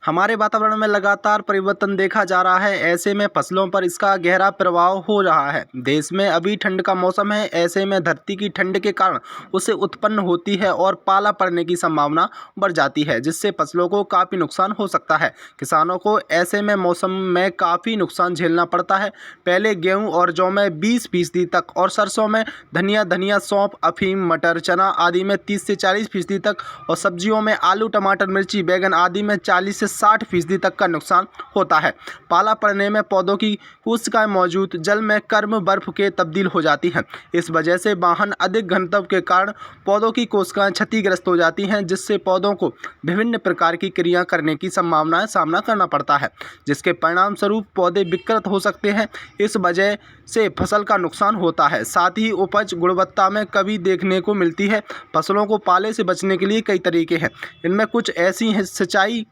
हमारे वातावरण में लगातार परिवर्तन देखा जा रहा है। ऐसे में फसलों पर इसका गहरा प्रभाव हो रहा है। देश में अभी ठंड का मौसम है। ऐसे में धरती की ठंड के कारण उसे उत्पन्न होती है और पाला पड़ने की संभावना बढ़ जाती है, जिससे फसलों को काफ़ी नुकसान हो सकता है। किसानों को ऐसे में मौसम में काफ़ी नुकसान झेलना पड़ता है। पहले गेहूँ और जौ में 20% तक और सरसों में धनिया, सौंफ, अफीम, मटर, चना आदि में 30 से 40% तक और सब्जियों में आलू, टमाटर, मिर्ची, बैगन आदि में 40 से 60% तक का नुकसान होता है। पाला पड़ने में पौधों की कोशिकाएं मौजूद जल में कर्म बर्फ के तब्दील हो जाती हैं। इस वजह से वाहन अधिक घनत्व के कारण पौधों की कोशिकाएं क्षतिग्रस्त हो जाती हैं, जिससे पौधों को विभिन्न प्रकार की क्रिया करने की संभावनाएं सामना करना पड़ता है, जिसके परिणाम स्वरूप पौधे विकृत हो सकते हैं। इस वजह से फसल का नुकसान होता है। साथ ही उपज गुणवत्ता में कमी देखने को मिलती है। फसलों को पाले से बचने के लिए कई तरीके हैं। इनमें कुछ ऐसी हैं: सिंचाई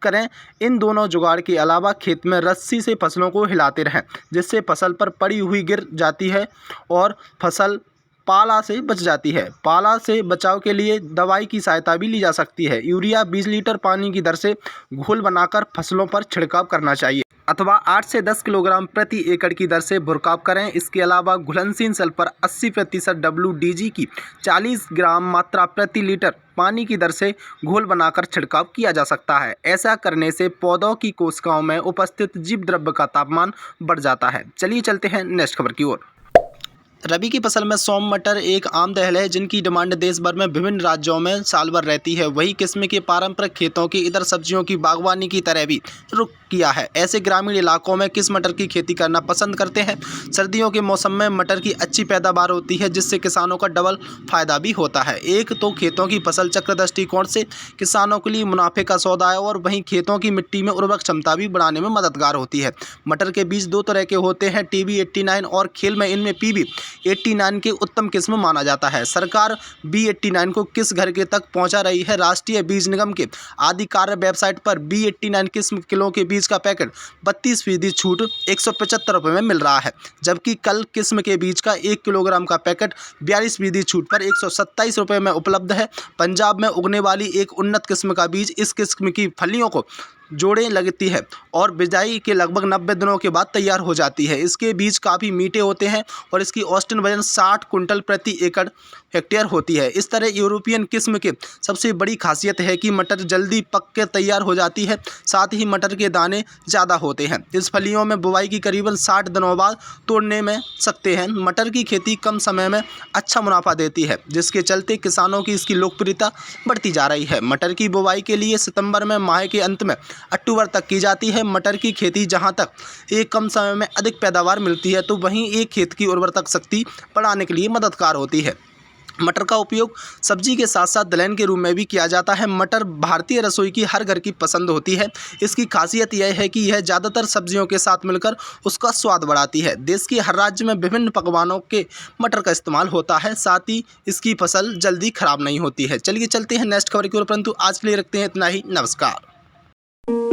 करें। इन दोनों जुगाड़ के अलावा खेत में रस्सी से फसलों को हिलाते रहें, जिससे फसल पर पड़ी हुई गिर जाती है और फसल पाला से बच जाती है। पाला से बचाव के लिए दवाई की सहायता भी ली जा सकती है। यूरिया 20 लीटर पानी की दर से घोल बनाकर फसलों पर छिड़काव करना चाहिए अथवा 8 से 10 किलोग्राम प्रति एकड़ की दर से भुरकाव करें। इसके अलावा घुलनशील सल्फर 80% WDG की 40 ग्राम मात्रा प्रति लीटर पानी की दर से घोल बनाकर छिड़काव किया जा सकता है। ऐसा करने से पौधों की कोशिकाओं में उपस्थित जीव द्रव्य का तापमान बढ़ जाता है। चलिए चलते हैं नेक्स्ट खबर की ओर। रबी की फसल में सौंफ मटर एक आम दलहन है, जिनकी डिमांड देश भर में विभिन्न राज्यों में साल भर रहती है। वही किस्म के पारंपरिक खेतों की इधर सब्जियों की बागवानी की तरह भी रुख किया है। ऐसे ग्रामीण इलाकों में किस मटर की खेती करना पसंद करते हैं? सर्दियों के मौसम में मटर की अच्छी पैदावार होती है, जिससे किसानों का डबल फायदा भी होता है। एक तो खेतों की फसल चक्र दृष्टिकोण से किसानों के लिए मुनाफे का सौदा है और वहीं खेतों की मिट्टी में उर्वरक क्षमता भी बढ़ाने में मददगार होती है। मटर के बीज दो तरह के होते हैं, TB 89 और खेल में इनमें PB 89 के उत्तम किस्म माना जाता है। सरकार B89 को किस घर के तक पहुंचा रही है? राष्ट्रीय बीज निगम के आधिकारिक वेबसाइट पर B89 किस्म किलो के बीज का पैकेट 32% छूट 175 रुपये में मिल रहा है, जबकि कल किस्म के बीज का 1 किलोग्राम का पैकेट 42% छूट पर 127 रुपये में उपलब्ध है। पंजाब में उगने वाली एक उन्नत किस्म का बीज इस किस्म की फलियों को जोड़े लगती है और बिजाई के लगभग 90 दिनों के बाद तैयार हो जाती है। इसके बीज काफ़ी मीठे होते हैं और इसकी औसतन वजन 60 कुंटल प्रति एकड़ हेक्टेयर होती है। इस तरह यूरोपियन किस्म के सबसे बड़ी खासियत है कि मटर जल्दी पक के तैयार हो जाती है, साथ ही मटर के दाने ज़्यादा होते हैं। इस फलियों में बुवाई की करीबन 60 दिनों बाद तोड़ने में सकते हैं। मटर की खेती कम समय में अच्छा मुनाफा देती है, जिसके चलते किसानों की इसकी लोकप्रियता बढ़ती जा रही है। मटर की बुवाई के लिए सितंबर में माह के अंत में अक्टूबर तक की जाती है। मटर की खेती जहां तक एक कम समय में अधिक पैदावार मिलती है, तो वहीं एक खेत की उर्वरता शक्ति बढ़ाने के लिए मददगार होती है। मटर का उपयोग सब्जी के साथ साथ दलहन के रूप में भी किया जाता है। मटर भारतीय रसोई की हर घर की पसंद होती है। इसकी खासियत यह है कि यह ज़्यादातर सब्जियों के साथ मिलकर उसका स्वाद बढ़ाती है। देश के हर राज्य में विभिन्न पकवानों के मटर का इस्तेमाल होता है, साथ ही इसकी फसल जल्दी खराब नहीं होती है। चलिए चलते हैं नेक्स्ट खबर की ओर, परंतु आज के लिए रखते हैं इतना ही। नमस्कार।